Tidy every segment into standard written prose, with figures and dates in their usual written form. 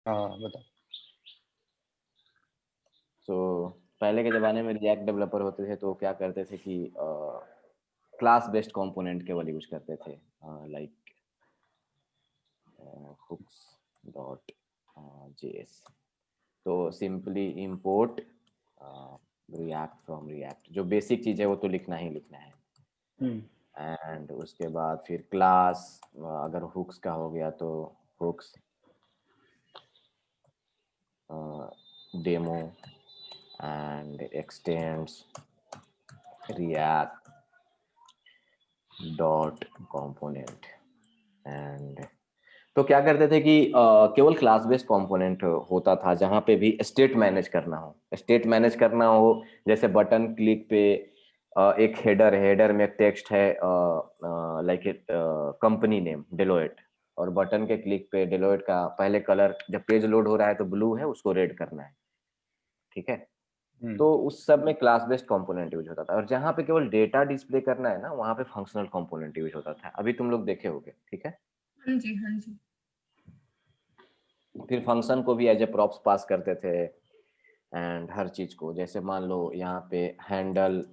हाँ बता। तो पहले के ज़माने में रिएक्ट डेवलपर होते थे तो क्या करते थे कि क्लास बेस्ड कंपोनेंट केवल यूज करते थे, लाइक hooks डॉट जेएस। तो simply import react from react, जो बेसिक चीज़ है वो तो लिखना ही लिखना है। एंड उसके बाद फिर क्लास, अगर हुक्स का हो गया तो hooks demo and extends React dot component. And तो क्या करते थे कि केवल क्लास बेस्ड कंपोनेंट होता था जहां पे भी स्टेट मैनेज करना हो। स्टेट मैनेज करना हो जैसे बटन क्लिक पे एक हेडर है, हेडर में एक टेक्स्ट है लाइक कंपनी नेम डेलोइट, और बटन के क्लिक पे डेलोइट का पहले कलर जब पेज लोड हो रहा है तो ब्लू है, उसको रेड करना है, ठीक है। तो उस सब में क्लास बेस्ड कंपोनेंट यूज होता था, और जहां पे केवल डेटा डिस्प्ले करना है ना वहां पे फंक्शनल कंपोनेंट यूज होता था। अभी तुम लोग देखे होगे, ठीक है। हाँ जी हाँ जी। फिर फंक्शन को भी एज ए प्रॉप्स पास करते थे, एंड हर चीज को, जैसे मान लो यहाँ पे handle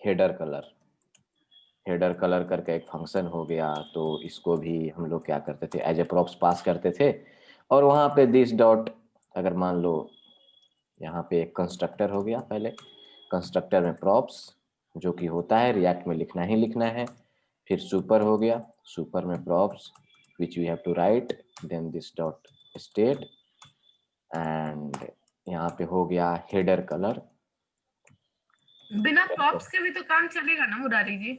header colour, header colour करके एक फंक्शन हो गया, तो इसको भी हम लोग क्या करते थे एज ए प्रॉप्स पास करते थे। और वहाँ पे दिस डॉट, अगर मान लो यहाँ पे एक कंस्ट्रक्टर हो गया, पहले कंस्ट्रक्टर में प्रॉप्स जो कि होता है रिएक्ट में लिखना ही लिखना है, फिर सुपर हो गया, सुपर में props which we have to write, then this dot state, and यहाँ पे हो गया हेडर कलर। बिना प्रॉप्स के भी तो काम चलेगा ना मुरारी जी?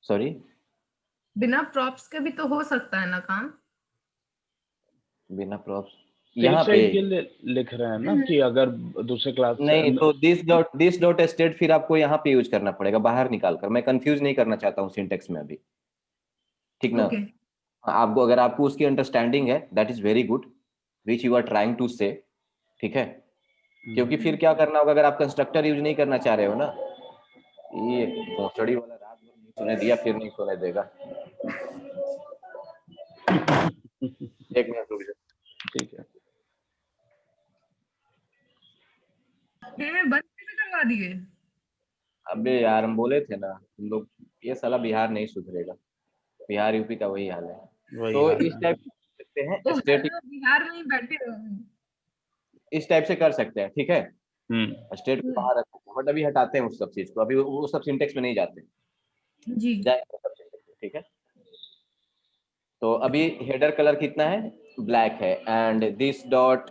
सॉरी, बिना प्रॉप्स के भी तो हो सकता है ना काम? बिना प्रॉप्स तो यहाँ इसे पे ये लिख रहे हैं ना कि अगर दूसरे क्लास नहीं, तो दिस डॉट स्टेट फिर आपको यहाँ पे यूज करना पड़ेगा बाहर निकाल कर। मैं कंफ्यूज नहीं करना चाहता हूँ सिंटेक्स में अभी, ठीक ना। ओके। आपको, अगर आपको उसकी अंडरस्टैंडिंग है that is very good, which you are trying to say, ठीक है। क्योंकि फिर क्या करना होगा अगर आप कंस्ट्रक्टर यूज नहीं करना चाह रहे हो ना, ये भोसड़ी वाला रात भर नहीं सोने दिया फिर नहीं सोने देगा। एक मिनट रुक जाओ। ठीक है। ये बंद कैसे करवा दिए? अबे यार हम बोले थे ना तुम लोग, ये साला बिहार नहीं सुधरेगा, बिहार यूपी का वही हाल है। वही तो हाल इस है। टाइप सकते हैं तो स्टेट, हेलो, बिहार में ही बैठे हो। इस टाइप से कर सकते हैं, ठीक है। स्टेट को हम्म, बाहर रखते हैं, बट अभी हटाते हैं उस सब चीज को, अभी वो सब सिंटेक्स में नहीं जाते, जी। जाएंगे सब सिंटेक्स में, ठीक है। तो अभी हेडर कलर कितना है, ब्लैक है, and this dot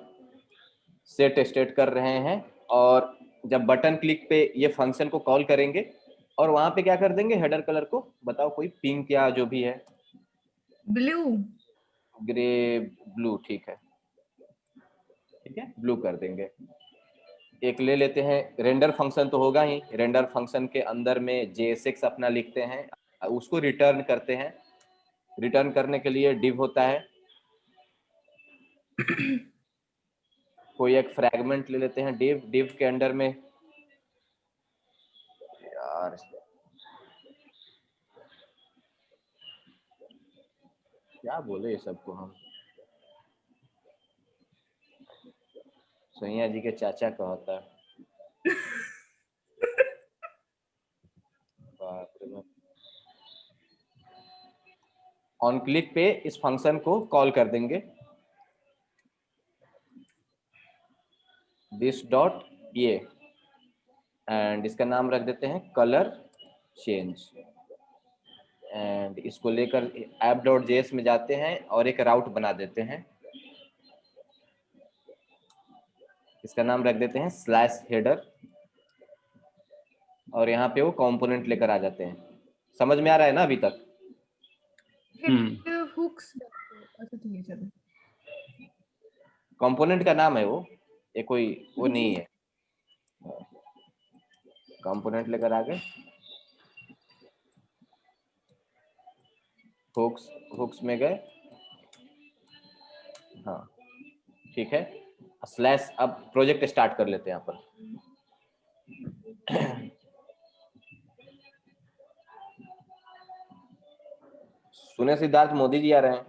set state कर रहे हैं। और जब बटन क्लिक पे ये फंक्शन को कॉल करेंगे और वहां पे क्या कर देंगे, हेडर कलर को बताओ कोई पिंक या जो भी है, ब्लू। ग्रे, ब्लू, ठीक है, ठीक है, ब्लू कर देंगे। एक ले लेते हैं रेंडर फंक्शन, तो होगा ही, रेंडर फंक्शन के अंदर में JSX अपना लिखते हैं, उसको रिटर्न करते हैं। रिटर्न करने के लिए डिव होता है, कोई एक फ्रैगमेंट ले लेते हैं, डिव, डिव के अंडर में यार क्या बोले ये सबको हम, सोनिया जी के चाचा का होता है। बाप रे बाप। ऑन क्लिक पे इस फंक्शन को कॉल कर देंगे, दिस डॉट ये, एंड इसका नाम रख देते हैं कलर चेंज, एंड इसको लेकर ऐप डॉट जेएस में जाते हैं और एक राउट बना देते हैं, इसका नाम रख देते हैं स्लैश हेडर, और यहाँ पे वो कंपोनेंट लेकर आ जाते हैं। समझ में आ रहा है ना अभी तक? हुक्स। अच्छा ठीक है चलो। कंपोनेंट का नाम है वो, ये कोई वो जी। नहीं है। कंपोनेंट लेकर आ गए, हुक्स, हुक्स में गए, हाँ ठीक है, स्लैश। अब प्रोजेक्ट स्टार्ट कर लेते हैं यहाँ पर। सुने सिद्धार्थ मोदी जी आ रहे हैं।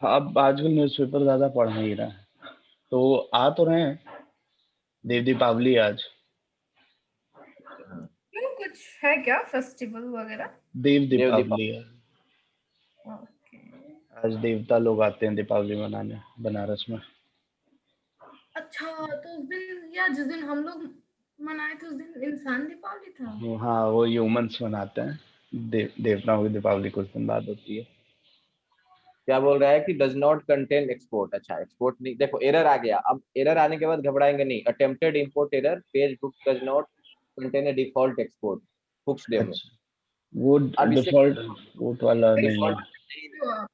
अब आजकल न्यूज़पेपर ज्यादा पढ़ नहीं रहा है, तो आ तो रहे हैं देव दीपावली आज। क्यों, कुछ है क्या फेस्टिवल वगैरह? देव देव दीपावली है ओके। आज, देवता लोग आते हैं दीपावली मनाने बनारस में। अच्छा, तो उस दिन या जिस दिन हम लोग मनाए थे उस दिन इंसान दीपावली था। हाँ, वो ह्यूमंस मनाते हैं, देवताओं की दीपावली कुछ दिन बाद होती है। क्या बोल रहा है कि डज नॉट कंटेन एक्सपोर्ट। अच्छा, एक्सपोर्ट नहीं, देखो एरर आ गया। अब एरर आने के बाद घबराएंगे नहीं। Attempted import error, page book does not contain a default export books demo. अच्छा, वो अब इससे डिफॉल्ट वोट वाला नहीं है। डिफॉल्ट तो आप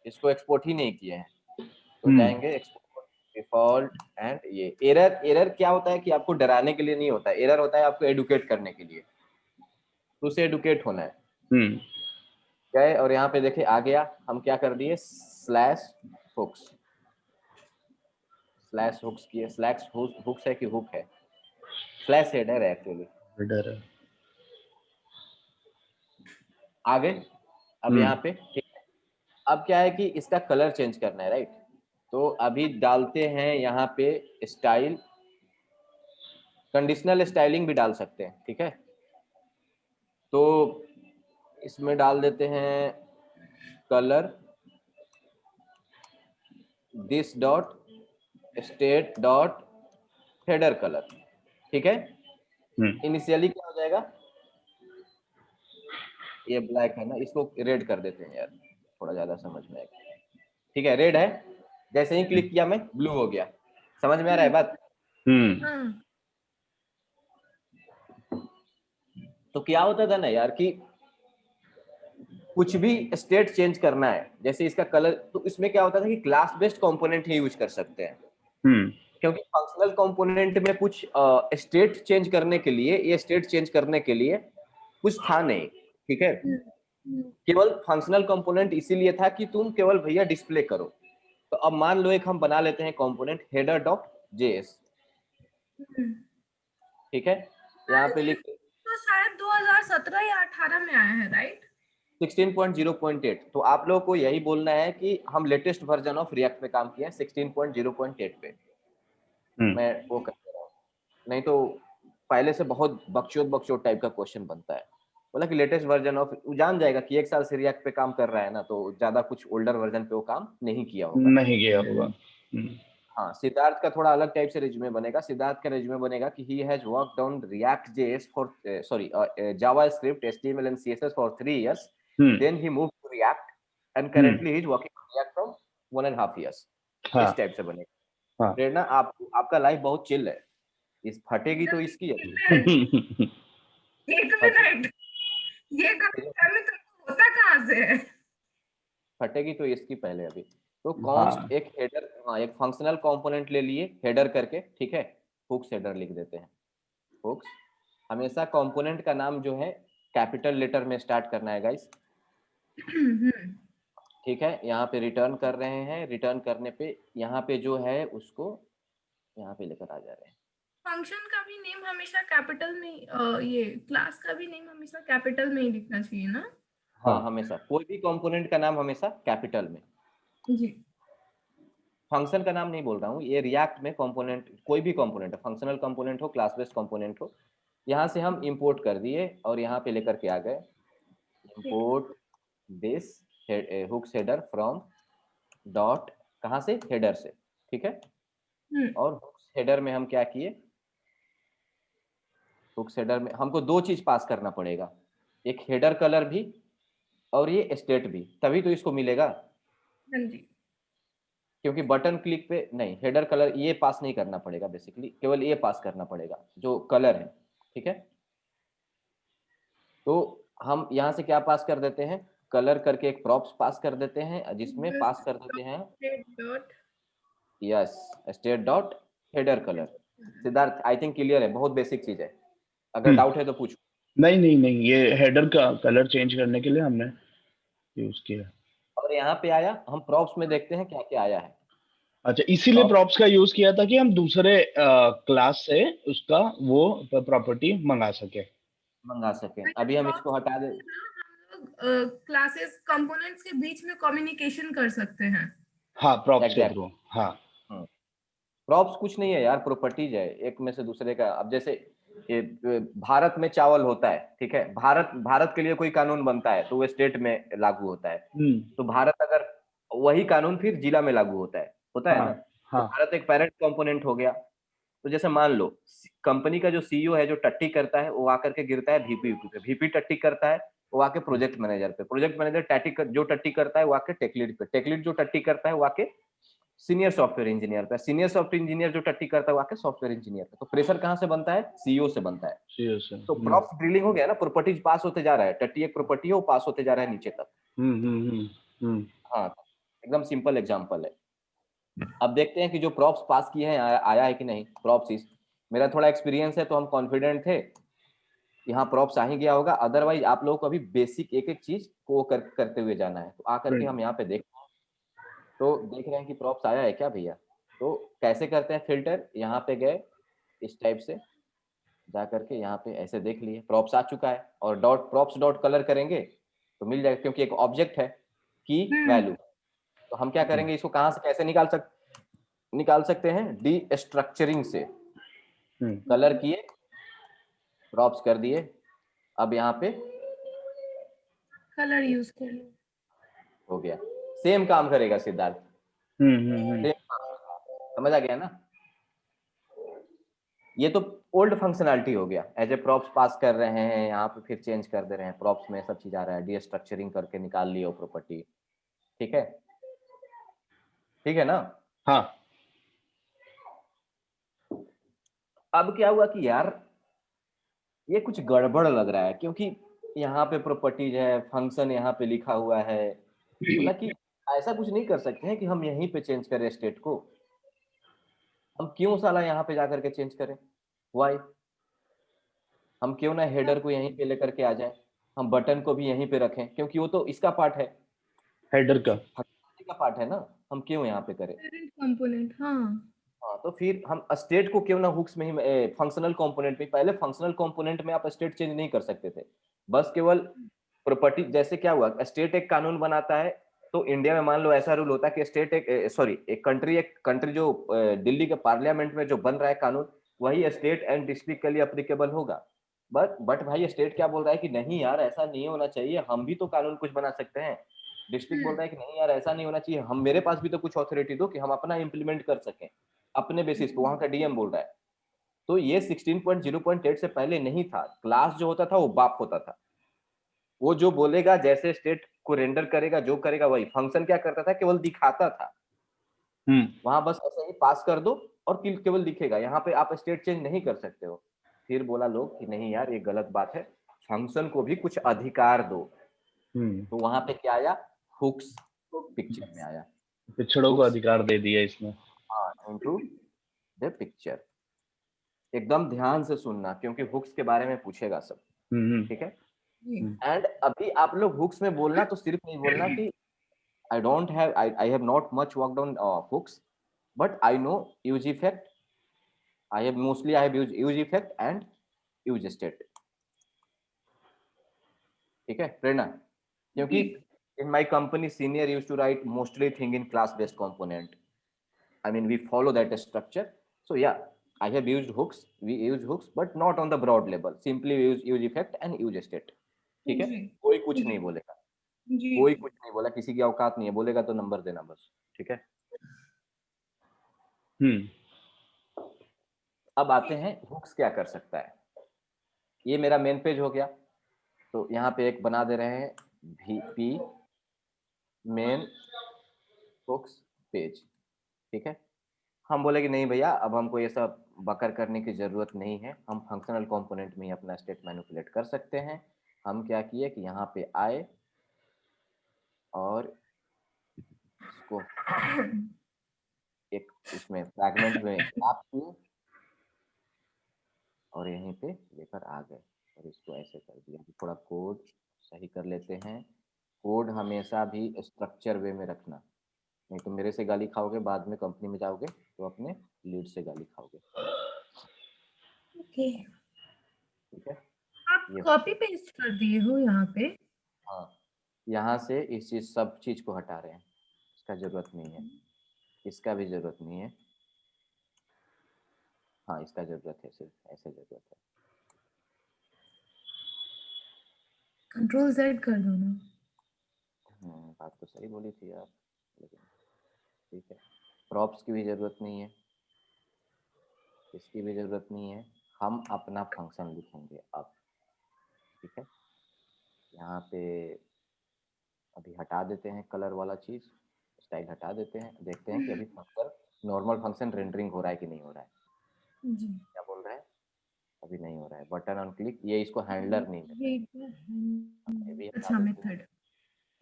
इसको एक्सपोर्ट ही नहीं किए हैं, तो हम्म जाएंगे एक्सपोर्ट डिफॉल्ट एंड ये एरर। एरर क्या होता है कि आपको डराने के लिए नहीं होता है, एरर होता है आपको एडुकेट करने के लिए, तो उसे एडुकेट होना है। हम्म गए और यहाँ पे देखे आ गया, हम क्या कर दिए स्लैश हुक्स, स्लैश हुक्स किए। स्लैश हुक्स है कि हुक है, स्लैश हेडर है एक्चुअली। डर है। आ गए अब यहाँ पे, ठीक है। अब क्या है कि इसका कलर चेंज करना है, राइट। तो अभी डालते हैं यहाँ पे स्टाइल, कंडीशनल स्टाइलिंग भी डाल सकते हैं, ठीक है। तो इसमें डाल देते हैं colour this dot state dot header colour, ठीक है। इनिशियली क्या हो जाएगा, ये ब्लैक है ना, इसको रेड कर देते हैं यार, थोड़ा ज्यादा समझ में आएगा। ठीक है, रेड है। जैसे ही क्लिक किया मैं ब्लू हो गया। समझ में आ रहा है बात। हम्म तो क्या होता था ना यार कि कुछ भी स्टेट चेंज करना है, जैसे इसका कलर, तो इसमें क्या होता था कि क्लास बेस्ड कंपोनेंट ही यूज कर सकते हैं, क्योंकि फंक्शनल कंपोनेंट में कुछ स्टेट चेंज करने के लिए, ये स्टेट चेंज करने के लिए कुछ था नहीं, ठीक है। केवल फंक्शनल कंपोनेंट इसीलिए था कि तुम केवल भैया डिस्प्ले करो। तो अब मान लो एक हम बना लेते हैं कंपोनेंट हेडर डॉट जेएस, ठीक है। यहाँ पे लिख तो शायद 2017 या 18 में आया है, राइट? 16.0.8। तो आप लोगों को यही बोलना है कि हम लेटेस्ट वर्जन ऑफ रिएक्ट पे काम किए हैं 16.0.8 पे। मैं वो कर रहा हूँ, नहीं तो पहले से बहुत बकचोद टाइप का क्वेश्चन बनता है। बोला कि लेटेस्ट वर्जन ऑफ, जान जाएगा कि 1 साल से रिएक्ट पे काम कर रहा है ना, तो ज्यादा कुछ ओल्डर वर्जन पे वो काम नहीं किया होगा। नहीं गया होगा। हाँ, सिद्धार्थ का थोड़ा अलग टाइप से रिज्यूमे बनेगा। सिद्धार्थ का रिज्यूमे बनेगा कि he has worked on React JS for JavaScript HTML and CSS for 3 years, then he moved to React and currently he is working on React from 1.5 years। इस टाइप से बनेगा। हाँ। प्रेरणा, आपका लाइफ बहुत चिल है, इस फटेगी तो इसकी अभी। एक मिनट, ये कविता में तुमको होता कहाँ से है? फटेगी तो इसकी पहले अभी। तो कॉन्स्ट हाँ, एक हेडर, हाँ एक फंक्शनल कंपोनेंट ले लिए हेडर करके, ठीक है। हुक्स हेडर लिख देते हैं। हुक्स, हमेशा कंपोनेंट का नाम जो है कैपिटल लेटर में स्टार्ट करना है गाइस, ठीक है। यहाँ पे रिटर्न कर रहे हैं, रिटर्न करने पे यहाँ पे जो है उसको यहाँ पे लेकर आ जा रहे हैं। फंक्शन का भी नेम हमेशा कैपिटल में, ये क्लास का भी नेम हमेशा कैपिटल में ही लिखना चाहिए ना? हाँ, हमेशा कोई भी कंपोनेंट का नाम हमेशा कैपिटल में। जी। फंक्शन का नाम नहीं बोल रहा हूँ, ये रिएक्ट में कंपोनेंट, कोई भी कंपोनेंट, फंक्शनल कंपोनेंट हो, क्लास बेस्ड कंपोनेंट हो, यहाँ से हम इंपोर्ट कर दिए और यहाँ पे लेकर के आ गए import this hooks header from dot, कहाँ से, हेडर से, ठीक है। और हुक्स हेडर में हम क्या किए, हुक्स हेडर में हमको 2 चीज पास करना पड़ेगा, एक हेडर कलर भी और ये स्टेट भी, तभी तो इसको मिलेगा। हाँ जी। क्योंकि बटन क्लिक पे नहीं, हेडर कलर ये पास नहीं करना पड़ेगा, बेसिकली केवल ये पास करना पड़ेगा जो कलर है, ठीक है। तो हम यहाँ से क्या पास कर देते हैं, कलर करके एक प्रॉप्स पास कर देते हैं, जिसमें पास कर देते हैं yes state dot header colour. Siddharth I think clear है, बहुत बेसिक चीज है, अगर डाउट है तो पूछो। नहीं नहीं नहीं, ये हेडर का कलर चेंज करने के लिए हमने यूज किया। और यहाँ पे आया, हम प्रॉप्स में देखते हैं क्या क्या आया है। अच्छा, इसीलिए प्रॉप्स का यूज किया था कि हम दूसरे क्लास से उसका वो प्रॉपर्टी मंगा सके। मंगा सकें। अभी हम इसको हटा दे, हम क्लासेस कंपोनेंट्स के बीच में कम्युनिकेशन कर सकते हैं। हाँ, प्रॉप्स के Exactly. थ्रू। हाँ, प्रॉप्स कुछ नहीं है यार, प्रॉपर्टीज है, एक में से दूसरे का। अब जैसे ये भारत में चावल होता है, ठीक है, भारत के लिए कोई कानून बनता है तो वो स्टेट में लागू होता है। तो भारत अगर वही कानून फिर जिला में लागू होता है हाँ, ना। तो हाँ, भारत एक पेरेंट कंपोनेंट हो गया। तो जैसे मान लो कंपनी का जो सीईओ है, जो टट्टी करता है, वो आकर के गिरता है VP पे, VP टट्टी करता है, वो आके प्रोजेक्ट मैनेजर पे, प्रोजेक्ट मैनेजर जो टट्टी करता है वो आके टेक लीड पे, टेक लीड जो टट्टी करता है वो आके सीनियर सॉफ्टवेयर इंजीनियर पे, सीनियर सॉफ्टवेयर इंजीनियर जो टट्टी करता है वो आके सॉफ्टवेयर इंजीनियर पे। तो प्रेशर कहाँ से बनता है? सीईओ से बनता है। सीओ से। तो प्रॉप्स ड्रिलिंग हो गया ना, प्रॉपर्टीज पास होते जा रहा है, टट्टी एक प्रॉपर्टी है, वो पास होते जा रहा है नीचे तक। हाँ, एकदम सिंपल एग्जांपल है। अब देखते हैं कि जो प्रॉप्स पास किए हैं आया है कि नहीं। प्रॉप्स मेरा थोड़ा एक्सपीरियंस है तो हम कॉन्फिडेंट थे यहाँ प्रॉप्स आ ही गया होगा। अदरवाइज आप लोगों को अभी बेसिक एक एक चीज को करते हुए जाना है। तो आकर के हम यहाँ पे देख रहे हैं कि प्रॉप्स आया है क्या भैया। तो कैसे करते हैं फिल्टर, यहाँ पे गए इस टाइप से जा करके यहाँ पे ऐसे देख लिए प्रॉप्स आ चुका है, और प्रॉप्स डॉट कलर करेंगे तो मिल जाएगा, क्योंकि एक ऑब्जेक्ट है की वैल्यू। तो हम क्या करेंगे, इसको कहाँ से कैसे निकाल सकते हैं? डी स्ट्रक्चरिंग से। कलर किए, प्रॉप्स कर दिए, अब यहाँ पे कलर यूज कर लो। हो गया। सेम काम करेगा सिद्धार्थ, सेम समझ आ गया ना। ये तो ओल्ड फंक्शनैलिटी हो गया, एज ए प्रॉप्स पास कर रहे हैं, यहाँ पे फिर चेंज कर दे रहे हैं, प्रॉप्स में सब चीज आ रहा है, डी स्ट्रक्चरिंग करके निकाल लियो प्रॉपर्टी। ठीक है, ठीक है ना। हाँ, अब क्या हुआ कि यार ये कुछ गड़बड़ लग रहा है, क्योंकि यहाँ पे प्रॉपर्टीज है, फंक्शन यहाँ पे लिखा हुआ है। बोला कि ऐसा कुछ नहीं कर सकते हैं कि हम यहीं पे चेंज करें स्टेट को। हम क्यों साला यहाँ पे जाकर के चेंज करें? वाई? हम क्यों ना हेडर को यहीं पे लेकर के आ जाए, हम बटन को भी यहीं पे रखें, क्योंकि वो तो इसका पार्ट है, हेडर का। फंक्शनैलिटी का पार्ट है ना। हम क्यों यहाँ पे करें? Parent component. हाँ, हाँ, तो फिर हम स्टेट को क्यों ना हुक्स में ही, फंक्शनल कंपोनेंट में, पहले फंक्शनल कंपोनेंट में आप स्टेट चेंज नहीं कर सकते थे, बस केवल प्रॉपर्टी। जैसे क्या हुआ, स्टेट एक कानून बनाता है, तो इंडिया में मान लो ऐसा रूल होता है कि स्टेट एक कंट्री जो दिल्ली के पार्लियामेंट में जो बन रहा है कानून, वही स्टेट एंड डिस्ट्रिक्ट के लिए अप्लीकेबल होगा। बट भाई स्टेट क्या बोल रहा है कि नहीं यार ऐसा नहीं होना चाहिए, हम भी तो कानून कुछ बना सकते हैं। डिस्ट्रिक्ट बोल रहा है कि नहीं यार ऐसा नहीं होना चाहिए, हम मेरे पास भी तो कुछ अथॉरिटी दो कि हम अपना इम्प्लीमेंट कर सकें अपने बेसिस पे। वहां का डीएम बोल रहा है। तो ये 16.0.8 से पहले नहीं था। क्लास जो होता था वो बाप होता था, वो जो बोलेगा, जैसे स्टेट को रेंडर करेगा, जो करेगा वही। फंक्शन क्या करता था, केवल दिखाता था। वहां बस ऐसे ही पास कर दो और केवल दिखेगा, यहाँ पे आप स्टेट चेंज नहीं कर सकते हो। फिर बोला लोग कि नहीं यार ये गलत बात है, फंक्शन को भी कुछ अधिकार दो। तो वहां पे क्या आया, हुक्स पिक्चर में आया। पिछड़ों को अधिकार दे दिया इसमें। हाँ, इनटू द पिक्चर। एकदम ध्यान से सुनना, क्योंकि हुक्स के बारे में पूछेगा सब। ठीक है। एंड अभी आप लोग हुक्स में बोलना तो सिर्फ नहीं बोलना कि I have not much worked on hooks, but I know use effect. I have used use effect and use state. ठीक है प्रेरणा, क्योंकि in my company senior used to write mostly thing in class based component. I mean we follow that structure. So yeah, I have used hooks, we use hooks, but not on the broad level. Simply we use effect and use state. ठीक है, कोई कुछ नहीं बोलेगा, कोई कुछ नहीं बोला, किसी की औकात नहीं है, बोलेगा तो नंबर देना बस। ठीक है। अब आते हैं हुक्स क्या कर सकता है। ये मेरा मेन पेज हो गया, तो यहाँ पे एक बना दे रहे हैं VP मेन हुक्स पेज। ठीक है। हम बोले कि नहीं भैया अब हमको ये सब बकर करने की जरूरत नहीं है, हम फंक्शनल कंपोनेंट में ही अपना स्टेट मैनिपुलेट कर सकते हैं। हम क्या किए कि यहाँ पे आए और इसको एक उसमें फ्रैगमेंट में आप किए और यहीं पे लेकर आ गए और इसको ऐसे कर दिया। थोड़ा कोड सही कर लेते हैं। कोड हमेशा भी स्ट्रक्चर वे में रखना, नहीं तो मेरे से गाली खाओगे, बाद में कंपनी में जाओगे तो अपने लीड से गाली खाओगे। ओके। ठीक है। आप कॉपी पेस्ट कर दिए हो यहाँ पे? हाँ, यहाँ से इस चीज सब चीज को हटा रहे हैं, इसका जरूरत नहीं है, इसका भी जरूरत नहीं है, हाँ इसका जरूरत है, सिर्फ ऐसे जरूरत है। कंट्रोल Z कर दो ना। बात तो सही बोली थी आप, लेकिन ठीक है। प्रॉप्स की भी जरूरत नहीं है, इसकी भी जरूरत नहीं है, हम अपना फंक्शन लिखेंगे अब, ठीक है। यहाँ पे अभी हटा देते हैं कलर वाला चीज, स्टाइल हटा देते हैं, देखते हैं कि अभी फंक्शन, नॉर्मल फंक्शन रेंडरिंग हो रहा है कि नहीं हो रहा है। जी क्या बोल रहा है, अभी नहीं हो रहा है, बटन ऑन क्लिक, ये इसको हैंडलर नहीं मिल ये रहा है, ये भी हटा अच्छा देते हैं, मेथड।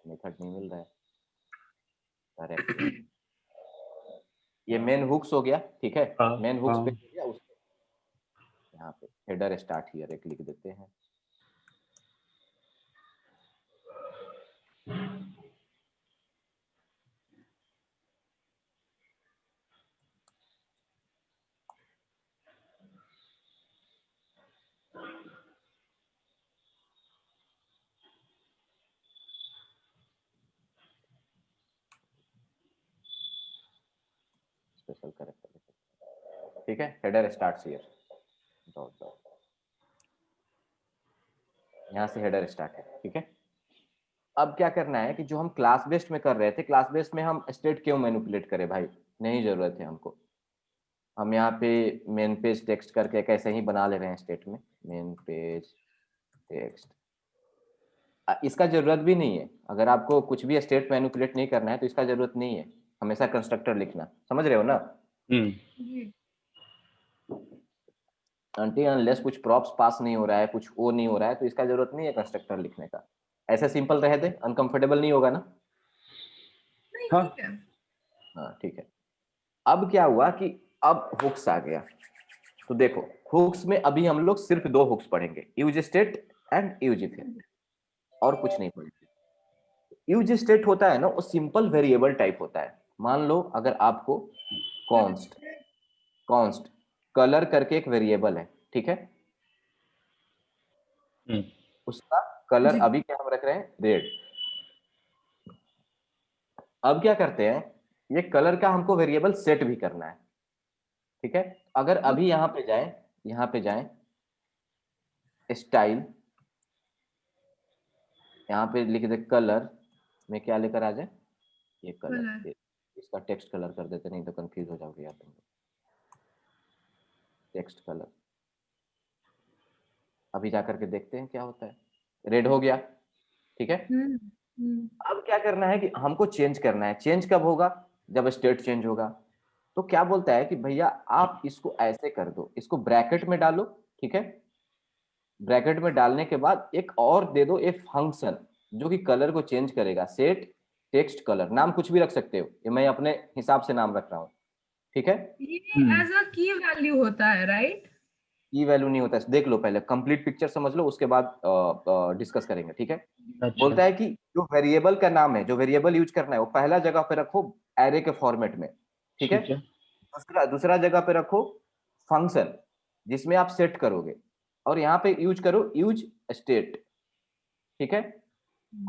मेथड नहीं मिल रहा है, करेक्ट। ये मेन हुक्स हो गया, ठीक है, हाँ मेन हुक्स पे हाँ हो गया, उसको यहाँ पे हेडर स्टार्ट हियर एक लिख देते हैं। स्पेशल करेक्टर, ठीक है, header start here dot dot, यहाँ से हेडर स्टार्ट है, ठीक है। अब क्या करना है कि जो हम क्लास बेस्ड में कर रहे थे, क्लास बेस्ड में हम स्टेट क्यों मैनिपुलेट करें भाई, नहीं जरूरत है हमको। हम यहाँ पे मेन पेज टेक्स्ट करके कैसे ही बना ले रहे हैं स्टेट में, मेन पेज टेक्स्ट, इसका जरूरत भी नहीं है। अगर आपको कुछ भी स्टेट मैनिपुलेट नहीं करना है तो इसका जरूरत नहीं है हमेशा कंस्ट्रक्टर लिखना, समझ रहे हो ना। जी अनटिल अनलेस कुछ प्रॉप्स पास नहीं हो रहा है, कुछ वो नहीं हो रहा है, तो इसका जरूरत नहीं है कंस्ट्रक्टर लिखने का। ऐसे सिंपल रहे थे, अनकंफर्टेबल नहीं होगा ना। नहीं हाँ ठीक है। हाँ ठीक है। अब क्या हुआ कि अब हुक्स आ गया, तो देखो हुक्स में अभी हम लोग सिर्फ दो हुक्स पढ़ेंगे, use state and use effect, और कुछ नहीं पढ़ेंगे। यूज स्टेट होता है ना, वो सिंपल वेरिएबल टाइप होता है। मान लो अगर आपको कॉन्स्ट, कॉन्स्ट कलर करके एक वेरिएबल है, ठीक है, उसका कलर जी अभी क्या हम रख रहे हैं, रेड। अब क्या करते हैं, ये कलर का हमको वेरिएबल सेट भी करना है, ठीक है। अगर अभी यहाँ पे जाए, यहाँ पे जाए स्टाइल, यहाँ पे लिख दे कलर में क्या लेकर आ जाए, ये कलर, कलर। इसका टेक्स्ट कलर कर देते, नहीं तो कंफ्यूज हो जाओगे यार तुम। टेक्स्ट कलर, अभी जाकर के देखते हैं क्या होता है, रेड हो गया, ठीक है। अब क्या करना है कि हमको चेंज करना है, चेंज कब होगा, जब स्टेट चेंज होगा। तो क्या बोलता है कि भैया आप इसको ऐसे कर दो, इसको ब्रैकेट में डालो, ठीक है। ब्रैकेट में डालने के बाद एक और दे दो, एक फंक्शन जो कि कलर को चेंज करेगा, सेट टेक्स्ट कलर, नाम कुछ भी रख सकते हो, ये मैं अपने हिसाब से नाम रख रहा हूँ, ठीक है। ये एज अ की वैल्यू होता है राइट। की वैल्यू नहीं होता है, देख लो पहले कंप्लीट पिक्चर समझ लो, उसके बाद डिस्कस करेंगे, ठीक है। अच्छा बोलता है कि जो वेरिएबल का नाम है, जो वेरिएबल यूज करना है, वो पहला जगह पे रखो एरे के फॉर्मेट में, ठीक है। ठीक है दूसरा दूसरा जगह पे रखो फंक्शन जिसमें आप सेट करोगे, और यहाँ पे यूज करो यूज स्टेट, ठीक है।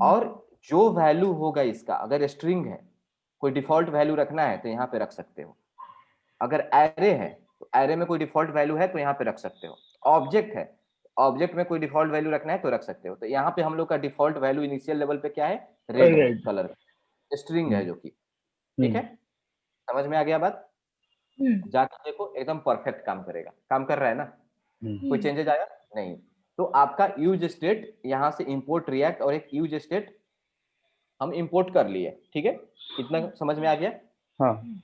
और जो वैल्यू होगा इसका, अगर स्ट्रिंग है, कोई डिफॉल्ट वैल्यू रखना है तो यहाँ पे रख सकते हो। अगर एरे है तो एरे में कोई डिफॉल्ट वैल्यू है तो यहाँ पे रख सकते हो। ऑब्जेक्ट है, ऑब्जेक्ट में कोई डिफॉल्ट वैल्यू रखना है तो रख सकते हो। तो यहाँ पे हम लोग का डिफॉल्ट वैल्यू इनिशियल लेवल पे क्या है, रेड है राइट कलर, स्ट्रिंग है जो कि, ठीक है। समझ में आ गया बात, जाके देखो एकदम परफेक्ट काम करेगा, काम कर रहा है ना, कोई चेंजेस आया नहीं। तो आपका यूज स्टेट यहाँ से इंपोर्ट रिएक्ट और एक यूज स्टेट हम इंपोर्ट कर लिए, ठीक है, इतना समझ में आ गया। हाँ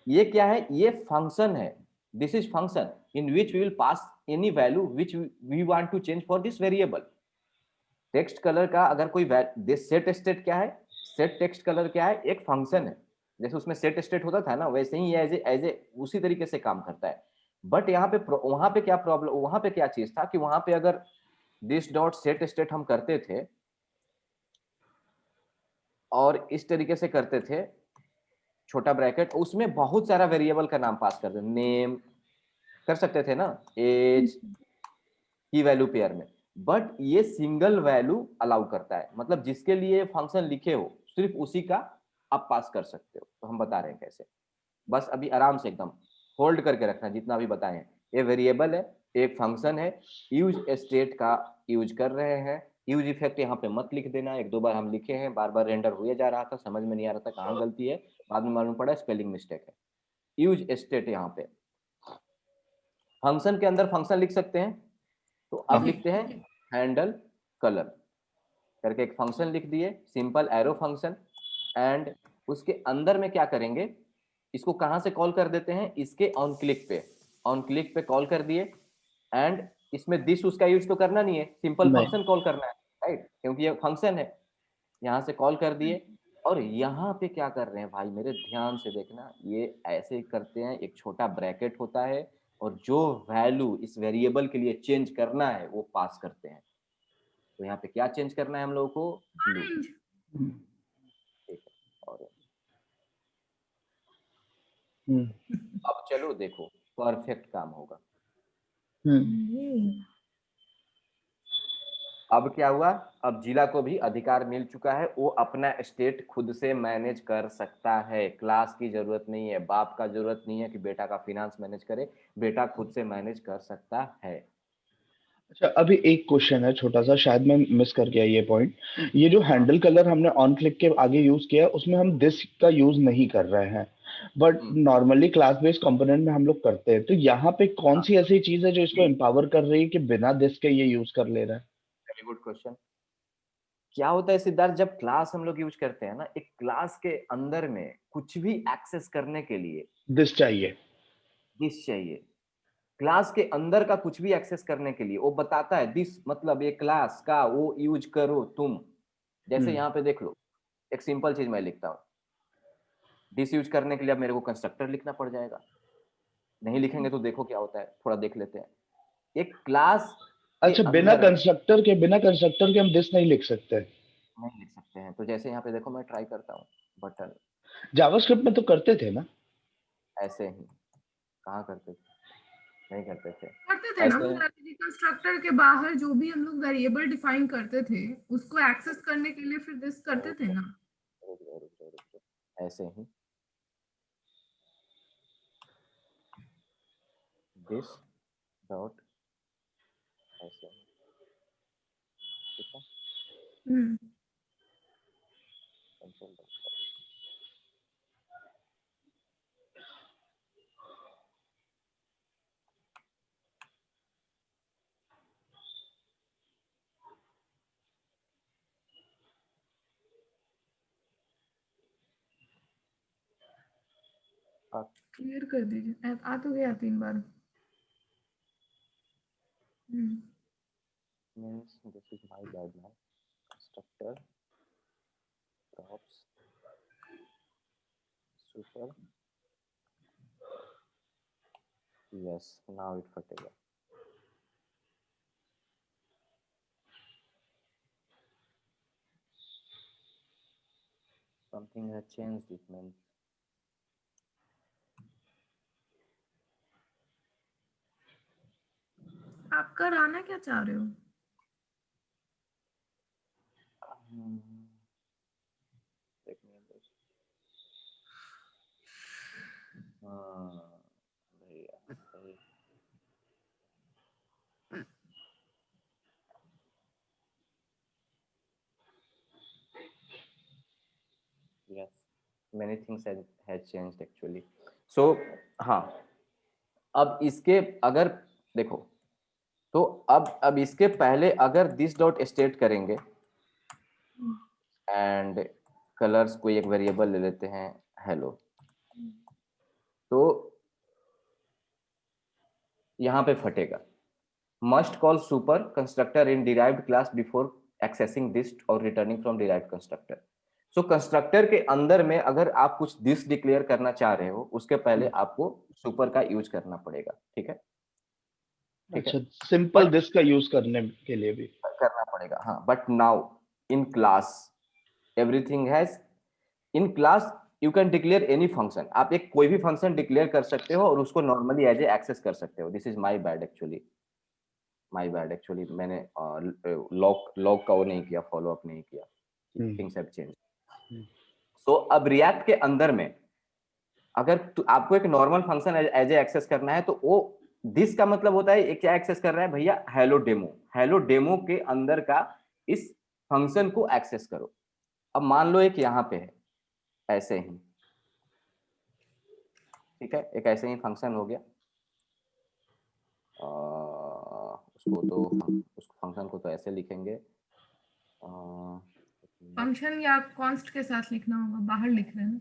ये क्या है, ये फंक्शन है, this is function in which we will pass any value which we want to change for this variable. Text colour का अगर कोई सेट स्टेट क्या है, सेट टेक्स्ट कलर क्या है, एक फंक्शन है। जैसे उसमें सेट स्टेट होता था ना, वैसे ही एज ए उसी तरीके से काम करता है। बट यहाँ पे वहां पे क्या प्रॉब्लम, वहां पे क्या चीज था कि वहां पे अगर दिस डॉट सेट स्टेट हम करते थे और इस तरीके से करते थे, छोटा ब्रैकेट, उसमें बहुत सारा वेरिएबल का नाम पास कर दे, नेम कर सकते थे ना, एज की वैल्यू पेयर में। बट ये सिंगल वैल्यू अलाउ करता है, मतलब जिसके लिए फंक्शन लिखे हो सिर्फ उसी का आप पास कर सकते हो। तो हम बता रहे हैं कैसे, बस अभी आराम से एकदम होल्ड करके रखना जितना भी बताए हैं। ये वेरिएबल है, एक फंक्शन है, यूज स्टेट का यूज कर रहे हैं। यूज इफेक्ट यहाँ पे मत लिख देना, एक दो बार हम लिखे हैं, बार बार रेंडर हुए जा रहा था, समझ में नहीं आ रहा था कहाँ गलती है, बाद में मालूम पड़ा स्पेलिंग मिस्टेक है। यूज स्टेट यहाँ पे फंक्शन के अंदर फंक्शन लिख सकते हैं, तो अब लिखते हैं हैंडल कलर करके एक फंक्शन लिख दिए, सिंपल एरो फंक्शन। एंड उसके अंदर में क्या करेंगे, इसको कहां से कॉल कर देते हैं, इसके ऑन क्लिक पे कॉल कर दिए। एंड इसमें दिस उसका यूज तो करना नहीं है, सिंपल नहीं। फंक्शन कॉल करना है, राइट, क्योंकि ये फंक्शन है। यहाँ से कॉल कर दिए, और यहाँ पे क्या कर रहे हैं भाई मेरे ध्यान से देखना, ये ऐसे करते हैं, एक छोटा ब्रैकेट होता है और जो वैल्यू इस वेरिएबल के लिए चेंज करना है वो पास करते हैं। तो यहाँ पे क्या चेंज करना है हम लोगों को, ब्लू, ऑरेंज। ठीक है, और हम्म, अब चलो देखो परफेक्ट काम होगा। हम्म, अब क्या हुआ, अब जिला को भी अधिकार मिल चुका है, वो अपना स्टेट खुद से मैनेज कर सकता है, क्लास की जरूरत नहीं है, बाप का जरूरत नहीं है कि बेटा का फिनांस मैनेज करे, बेटा खुद से मैनेज कर सकता है। अच्छा, अभी एक क्वेश्चन है छोटा सा, शायद मैं मिस कर गया ये पॉइंट। ये जो हैंडल कलर हमने ऑन क्लिक के आगे यूज किया है, उसमें हम दिस का यूज नहीं कर रहे हैं, but normally class based component में हम लोग करते हैं। तो यहाँ पे कौन सी ऐसी चीज है जो इसको एम्पावर कर रही है कि बिना दिस के ये यूज कर ले रहा है? Very good question. क्या होता है सिद्धार्थ, जब क्लास हम लोग यूज करते हैं ना, एक क्लास के अंदर में कुछ भी एक्सेस करने के लिए दिस चाहिए। दिस चाहिए। क्लास के अंदर का कुछ भी एक्सेस करने के लिए वो बताता है दिस, मतलब ये क्लास का वो यूज करो तुम। जैसे यहाँ पे देख लो, एक सिंपल चीज मैं लिखता हूँ, दिस यूज करने के लिए अब मेरे को कंस्ट्रक्टर लिखना पड़ जाएगा, नहीं लिखेंगे तो देखो क्या होता है, थोड़ा देख लेते हैं। एक क्लास के अच्छा, अंदर में बिना कंस्ट्रक्टर के हम दिस नहीं लिख सकते? नहीं लिख सकते हैं, तो जैसे यहाँ पे देखो मैं ट्राई करता हूँ, बटन जावास्क्रिप्ट में तो करते थे ना? ऐसे ही, कहाँ करते थे, नहीं करते थे करते थे ना, ऐसे। कंस्ट्रक्टर के बाहर जो भी हम लोग वेरिएबल डिफाइन करते थे उसको एक्सेस करने के लिए फिर दिस करते थे ना। ऐसे ही दिस डॉट ऐसे ही, ठीक है, हम्म। कंट्रोल क्लियर कर दीजिए, आ तो गया 3 बार। means this is my bad now, constructor props super, yes, now it फटेगा। something has changed, it means आप कराना क्या चाह रहे हो? एक मिनट बस। हाँ भैया सही, yes, many things has changed actually, so हाँ, अब इसके अगर देखो, तो अब इसके पहले अगर दिस डॉट स्टेट करेंगे एंड कलर्स को एक वेरिएबल ले लेते हैं हेलो, तो यहाँ पे फटेगा, must call super constructor in derived class before accessing this और returning from derived constructor. So constructor के अंदर में अगर आप कुछ दिस डिक्लेयर करना चाह रहे हो, उसके पहले आपको सुपर का यूज करना पड़ेगा, ठीक है, ठीक अच्छा, है, सिंपल बट दिस का यूज करने के लिए भी? करना पड़ेगा, हाँ, but now in class everything has, in class you can declare any function, आप एक कोई भी फंक्शन डिक्लेयर कर सकते हो और उसको नॉर्मली एज ए एक्सेस कर सकते हो, this is my bad actually, my bad, actually मैंने लॉग का वो नहीं किया, फॉलो अप नहीं किया, थिंग्स हैव चेंज। सो अब रिएक्ट के अंदर में अगर आपको एक normal function as a access करना है तो वो दिस का मतलब होता है क्या एक्सेस कर रहा है भैया, हेलो डेमो, हेलो डेमो के अंदर का इस फंक्शन को एक्सेस करो। अब मान लो एक यहाँ पे है ऐसे ही, ठीक है, एक ऐसे ही फंक्शन हो गया, उसको तो उस फंक्शन को तो ऐसे लिखेंगे, फंक्शन या कॉन्स्ट के साथ लिखना होगा, बाहर लिख रहे हैं ना।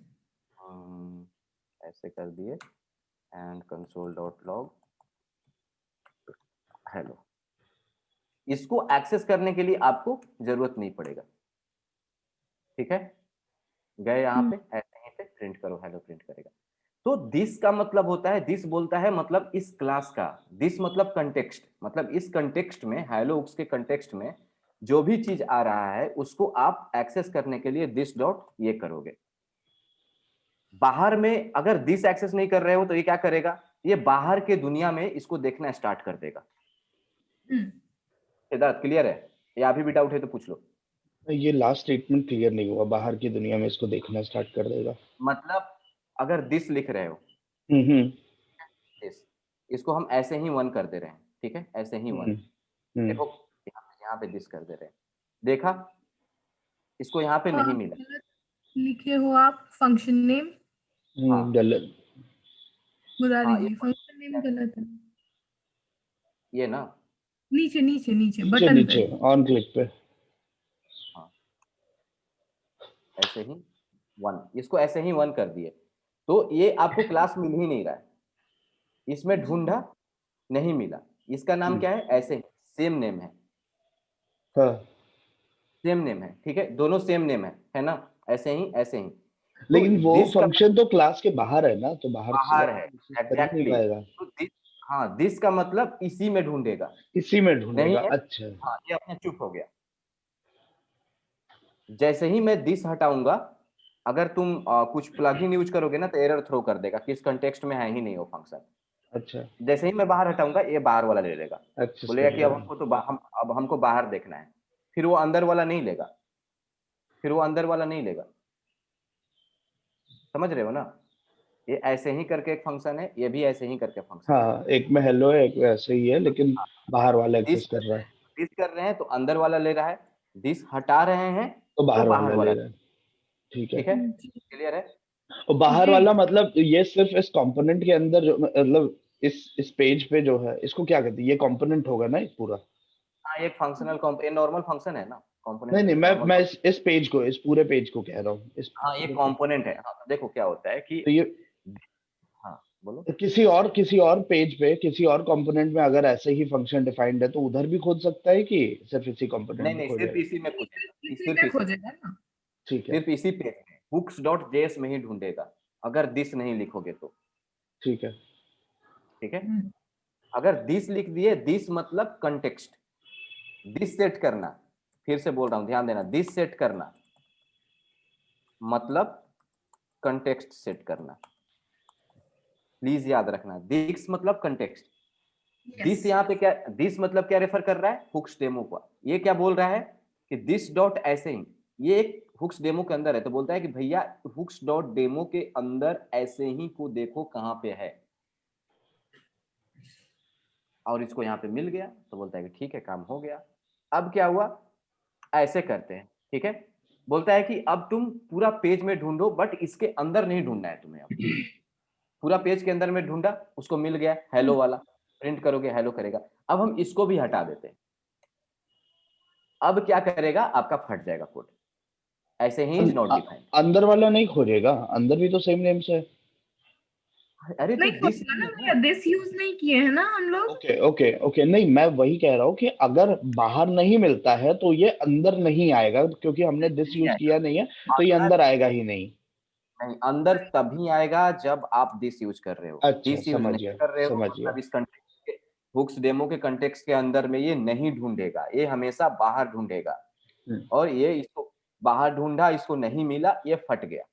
ऐसे कर दिए and console dot log hello. इसको एक्सेस करने के लिए आपको जरूरत नहीं पड़ेगा, ठीक है, गए यहाँ पे ऐसे ही पे प्रिंट करो हेलो, प्रिंट करेगा। तो दिस का मतलब होता है, दिस बोलता है मतलब इस क्लास का, दिस मतलब कंटेक्स्ट, मतलब इस कंटेक्स्ट में, हेलो के कंटेक्स्ट में जो भी चीज आ रहा है उसको आप एक्सेस करने के लिए दिस डॉट ये करोगे। बाहर में अगर दिस एक्सेस नहीं कर रहे हो तो ये क्या करेगा, ये बाहर के दुनिया में इसको देखना स्टार्ट कर देगा। सिद्धार्थ क्लियर है, या अभी भी डाउट है तो पूछ लो। ये लास्ट स्टेटमेंट क्लियर नहीं हुआ, बाहर की दुनिया में इसको देखना स्टार्ट कर देगा। मतलब अगर दिस लिख रहे हो, हम्म दिस, इसको हम ऐसे ही वन कर दे रहे हैं, ठीक है, ऐसे ही वन, देखो यहाँ पे दिस कर दे रहे हैं, देखा, इसको यहाँ पे नहीं मिला। गलत लिखे हो आप फंक्शन नेम, गलत। मुरारी हाँ जी, फंक्शन नेम गलत है। ये ना, नीचे नीचे नीचे नीचे बटन पे। नीचे ऑन क्लिक पे। हाँ ऐसे ही वन, इसको ऐसे ही वन कर दिए तो ये आपको क्लास मिल ही नहीं रहा है, इसमें ढूंढा नहीं मिला, इसका नाम क्या है, ऐसे ही सेम नेम है, हाँ, सेम नेम है, ठीक है, दोनों सेम नेम है ना, ऐसे ही ऐसे ही। तो लेकिन वो दिस का फंक्शन तो क्लास के बाहर है ना, तो बाहर से बाहर है, एक्सेस कर ही नहीं एग्जैक्टली पाएगा। तो दिस, हाँ दिस का मतलब इसी में ढूंढेगा, इसी में नहीं ढूंढेगा, है, अच्छा। हाँ ये अपने चुप हो गया। जैसे ही मैं दिस हटाऊंगा, अगर तुम कुछ प्लगइन यूज करोगे ना तो एरर थ्रो कर देगा कि इस कंटेक्स्ट में है ही नहीं वो फंक्शन। अच्छा, जैसे ही मैं बाहर हटाऊंगा ये बाहर वाला ले लेगा, एक्सेस बोलेगा कर कि अब लेगा। हमको तो अब हमको बाहर देखना है, फिर वो अंदर वाला नहीं लेगा, फिर वो अंदर वाला नहीं लेगा, समझ रहे हो ना। ये ऐसे ही करके एक फंक्शन है, ये भी ऐसे ही करके फंक्शन है। हाँ, एक में हेलो है, एक में ऐसे ही है, लेकिन बाहर वाला दिस एक्सेस कर रहा है, दिस कर रहे हैं तो अंदर वाला ले रहा है, दिस हटा रहे हैं तो तो बाहर बाहर वाला ले वाला, रहा है। ठीक है। ठीक है, क्लियर है। और बाहर जी वाला मतलब ये सिर्फ इस कंपोनेंट के अंदर जो मतलब इस पेज पे जो है, इसको क्या कहते हैं, ये कंपोनेंट होगा ना एक पूरा। हाँ ये फंक्शनल ये नॉर्मल फंक्शन है ना, नहीं कंपोनेंट नहीं, नहीं, नॉर्मल मैं फंक्शन। इस पेज को, इस पूरे पेज को कह रहा हूँ, इस हाँ ये पूरे पेज। कंपोनेंट है, हाँ तो देखो क्या होता है कि, तो ये हाँ बोलो। किसी और पेज पे, किसी और कंपोनेंट में अगर ऐसे ही फंक्शन डिफाइंड है, तो उधर भी खोज सकता है कि सिर्फ इसी कंपोनेंट नहीं में नहीं, सिर्फ खोजेगा। इसी में खोजेगा, इसी सिर्फ में इसी, खोजेगा ना। ठीक है। सिर्फ इसी पेज में बुक्स डॉट जेएस में ही ढूंढेगा, अगर दिस नहीं लिखोगे तो, ठीक है। ठीक है। अगर दिस लिख दिए, दिस मतलब कंटेक्स्ट, दिस सेट करना, फिर से बोल रहा हूं ध्यान देना, दिस सेट करना मतलब कंटेक्स्ट सेट करना, प्लीज याद रखना, दिस मतलब कंटेक्स्ट। दिस यहाँ पे क्या, दिस मतलब क्या रेफर कर रहा है, हुक्स डेमो का। ये क्या बोल रहा है कि दिस डॉट ऐसे ही, ये एक हुक्स डेमो के अंदर है, तो बोलता है कि भैया हुक्स डॉट डेमो के अंदर ऐसे ही को देखो कहां पे है, और इसको यहाँ पे मिल गया तो बोलता है कि ठीक है काम हो गया। अब क्या हुआ, ऐसे करते हैं, ठीक है, बोलता है कि अब तुम पूरा पेज में ढूंढो बट इसके अंदर नहीं ढूंढना है तुम्हें, अब पूरा पेज के अंदर में ढूंढा, उसको मिल गया हेलो वाला, प्रिंट करोगे हेलो करेगा। अब हम इसको भी हटा देते हैं, अब क्या करेगा, आपका फट जाएगा कोड, ऐसे ही इज नॉट डिफाइंड। अंदर वाला नहीं खोजेगा, अंदर भी तो सेम नेम से है। अरे तो नहीं दिस खोजेगा ही ना है भैया, ना, दिस यूज नहीं किए हैं ना हम लोग। ओके ओके ओके, नहीं मैं वही कह रहा हूँ कि अगर बाहर नहीं मिलता है तो ये अंदर नहीं आएगा, क्योंकि हमने दिस नहीं यूज आएगा, किया नहीं है, तो ये अंदर अंदर आएगा ही नहीं। नहीं, अंदर तभी आएगा जब आप दिस यूज कर रहे हो, अच्छा, दिस यूज समझ नहीं गया, कर रहे हो समझ गया। मतलब इस कंटेक्स्ट के, हुक्स डेमो के कंटेक्स्ट के अंदर में ये नहीं ढूंढेगा, ये हमेशा बाहर ढूंढेगा, हम्म, और ये इसको बाहर ढूंढा, इसको नहीं मिला, ये फट गया,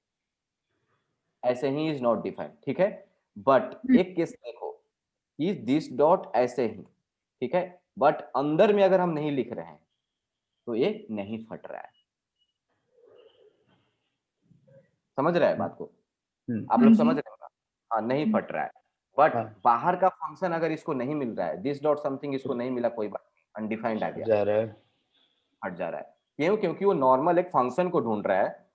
ऐसे ही इज नॉट डिफाइंड, ठीक है। बट एक केस देखो, इज दिस डॉट ऐसे ही, ठीक है, बट अंदर में अगर हम नहीं लिख रहे हैं तो ये नहीं फट रहा है। समझ रहा है बात को? आप लोग समझ रहे हो ना? हाँ, नहीं फट रहा है। बट हाँ, बाहर का फंक्शन अगर इसको नहीं मिल रहा है, दिस डॉट समथिंग इसको नहीं मिला, कोई बात नहीं, अनडिफाइंड आ गया, जा रहा है। हट जा रहा है। क्यों? क्योंकि वो नॉर्मल एक फंक्शन को ढूंढ रहा है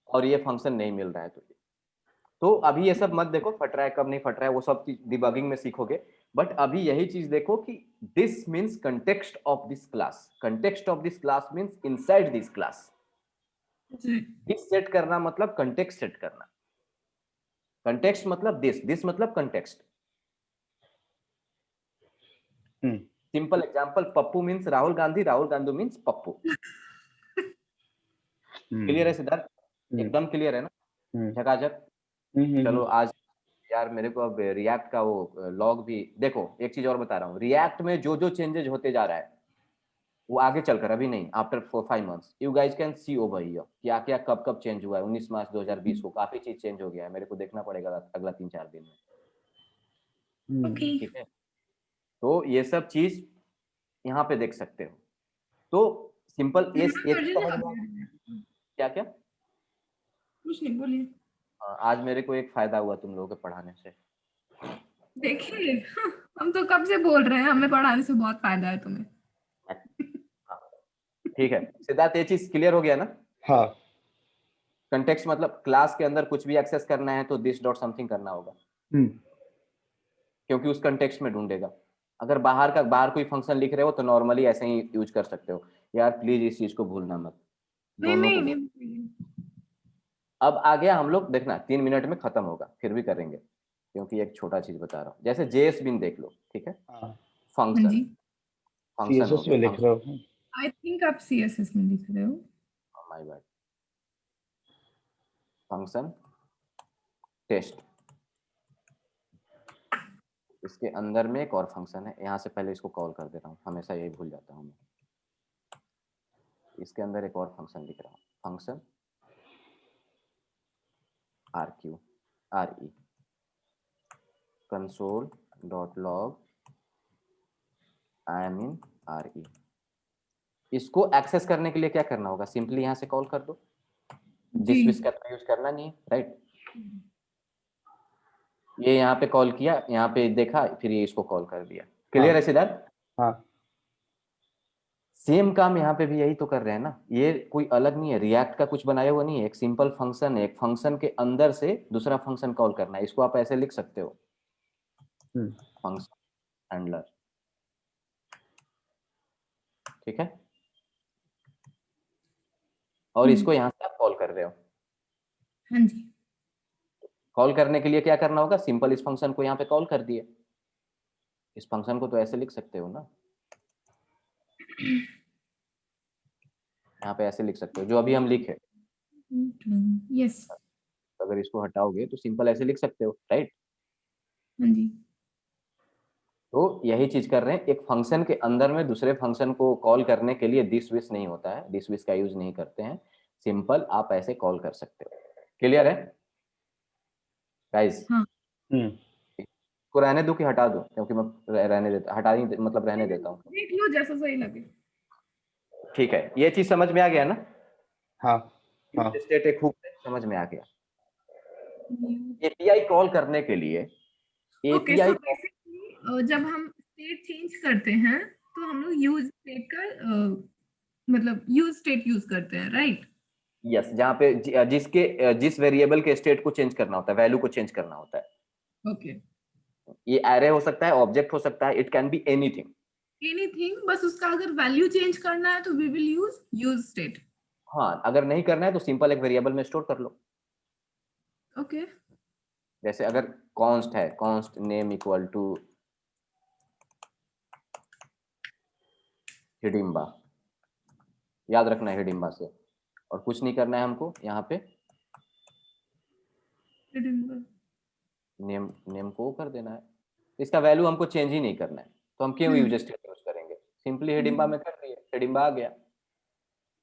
और ये फंक्शन नहीं मिल रहा है। तो अभी ये सब मत देखो फट रहा है कब नहीं फट रहा है, वो सब डिबगिंग में सीखोगे। बट अभी यही चीज देखो कि this means context of this class, context of this class means inside this class. This set करना मतलब कंटेक्स्ट सेट करना, कंटेक्स्ट मतलब दिस मतलब context. Simple example, Pappu means Rahul Gandhi, Rahul Gandhi means Pappu. Clear है सिद्धार्थ? एकदम क्लियर है ना? झकाझक। चलो आज यार मेरे को अब रिएक्ट का वो लॉग भी देखो। एक चीज और बता रहा हूँ, रिएक्ट में जो जो चेंजेस होते जा रहा है वो आगे चलकर, अभी नहीं, after 4-5 months you guys can see over here क्या क्या कब कब चेंज हुआ है। 19 मार्च 2020 को काफी चीज चेंज हो गया है, मेरे को देखना पड़ेगा अगला 3-4 दिन में। ओके। ठीक है, तो ये सब चीज यहाँ पे देख सकते हो। तो सिंपल ये चीज समझ में क्या क्या कुछ नहीं, बोलिए। आज मेरे को एक फायदा हुआ तुम लोगों के पढ़ाने से। देखिए, हम तो कब से बोल रहे हैं हमें पढ़ाने से बहुत फायदा है तुम्हें। ठीक है सिद्धार्थ, ये चीज क्लियर हो गया ना? हाँ। कंटेक्स्ट मतलब क्लास के अंदर कुछ भी एक्सेस करना है तो दिस डॉट समथिंग करना होगा, क्योंकि उस कंटेक्स्ट में ढूंढेगा। अगर बाहर कोई फंक्शन लिख रहे हो तो नॉर्मली ऐसे ही यूज कर सकते हो। यार प्लीज इस चीज को भूलना मत, नहीं दोनों नहीं को। नहीं। अब आ गया, हम लोग देखना 3 मिनट में खत्म होगा, फिर भी करेंगे क्योंकि एक छोटा चीज बता रहा हूँ। जैसे जेएस बिन देख लो, ठीक है, हाँ, हाँ फंक्शन, जी। फंक्शन हो सीएसएस गया, में लिख रहे फंक्शन, हो? आई थिंक आप सीएसएस में लिख रहे हो। माय बैड, फंक्शन टेस्ट, इसके अंदर में एक और फंक्शन है, यहाँ से पहले इसको कॉल कर दे रहा हूँ, हमेशा यही भूल जाता हूँ मैं। इसके अंदर एक और फंक्शन लिख रहा हूँ, function RE console dot log I am in RE। इसको एक्सेस करने के लिए क्या करना होगा? सिंपली यहाँ से कॉल कर दो, जी। दिस विश का यूज करना नहीं है, राइट? ये यहाँ पे कॉल किया, यहाँ पे देखा, फिर ये इसको कॉल कर दिया। क्लियर है सिद्धार्थ? हाँ। सेम काम यहाँ पे भी यही तो कर रहे हैं ना, ये कोई अलग नहीं है, रिएक्ट का कुछ बनाया हुआ नहीं है, एक सिंपल फंक्शन है, एक फंक्शन के अंदर से दूसरा फंक्शन कॉल करना है। इसको आप ऐसे लिख सकते हो, फंक्शन हैंडलर, ठीक है, और इसको यहाँ से आप कॉल कर रहे हो। हाँ जी। कॉल करने के लिए क्या करना होगा? सिंपल इस फंक्शन को यहाँ पे कॉल कर दिए। इस फंक्शन को तो ऐसे लिख सकते हो ना, यहाँ पे ऐसे लिख सकते हो जो अभी हम लिखे। यस। अगर इसको हटाओगे तो सिंपल ऐसे लिख सकते हो, राइट? हाँ जी। तो यही चीज कर रहे हैं, एक फंक्शन के अंदर में दूसरे फंक्शन को कॉल करने के लिए दिस विश नहीं होता है, दिस विश का यूज नहीं करते हैं, सिंपल आप ऐसे कॉल कर सकते हो। क्लियर है गाइस? हाँ। को रहने दो कि हटा दो? क्योंकि मैं रहने देता, हटा ही मतलब रहने देता हूँ। देख लो जैसा सही लगे। ठीक है, ये चीज समझ में आ गया ना? हाँ। हाँ। स्टेट एक हुक समझ में आ गया। एपीआई कॉल करने के लिए ओके, सो एपीआई, बेसिकली जब हम स्टेट चेंज करते हैं तो हम लोग यूज स्टेट का मतलब यूज स्टेट यूज करते हैं, राइट? यस, जहाँ पे जिस वेरिएबल के स्टेट को चेंज करना होता है, वैल्यू को चेंज करना होता है। ओके। ये एरे हो सकता है, ऑब्जेक्ट हो सकता है, it can be anything. Anything, बस उसका अगर वैल्यू चेंज करना है तो वी विल यूज स्टेट। हाँ, अगर नहीं करना है तो सिंपल एक वेरिएबल में स्टोर कर लो। ओके। जैसे अगर कॉन्स्ट है, const name equal to Hidimba, याद रखना है हिडिम्बा से, और कुछ नहीं करना है हमको, यहाँ पे नेम नेम को कर देना है, इसका वैल्यू हमको चेंज ही नहीं करना है, तो हम क्यों यूज स्टेट यूज करेंगे? सिंपली हिडिम्बा में कर दिए, हिडिम्बा आ गया।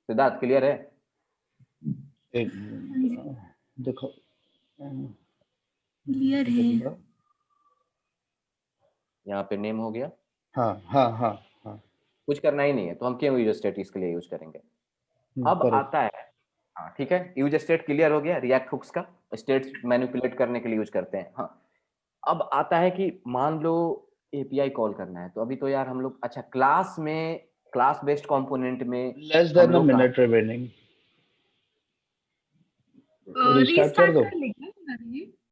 सिद्धार्थ क्लियर है? एक देखो, क्लियर है। यहाँ पे नेम हो गया, हाँ हाँ हाँ हाँ। कुछ करना ही नहीं है तो हम क्यों यूज स्टेट इसके लिए यूज करेंगे। अब करेक्ट। आता है, हाँ ठीक है, यूज स्टेट क्लियर हो गया, रिएक्ट हुक्स का स्टेट्स मैनिपुलेट करने के लिए यूज करते हैं। हाँ, अब आता है कि मान लो एपीआई कॉल करना है, तो अभी तो यार हम लोग, अच्छा क्लास में, क्लास बेस्ड कंपोनेंट में लेस हम देन अ लोग कहाँ, मिनट रिमेनिंग। रिस्टार्ट कर रीस्टार्ट दो। कर लेगा जी।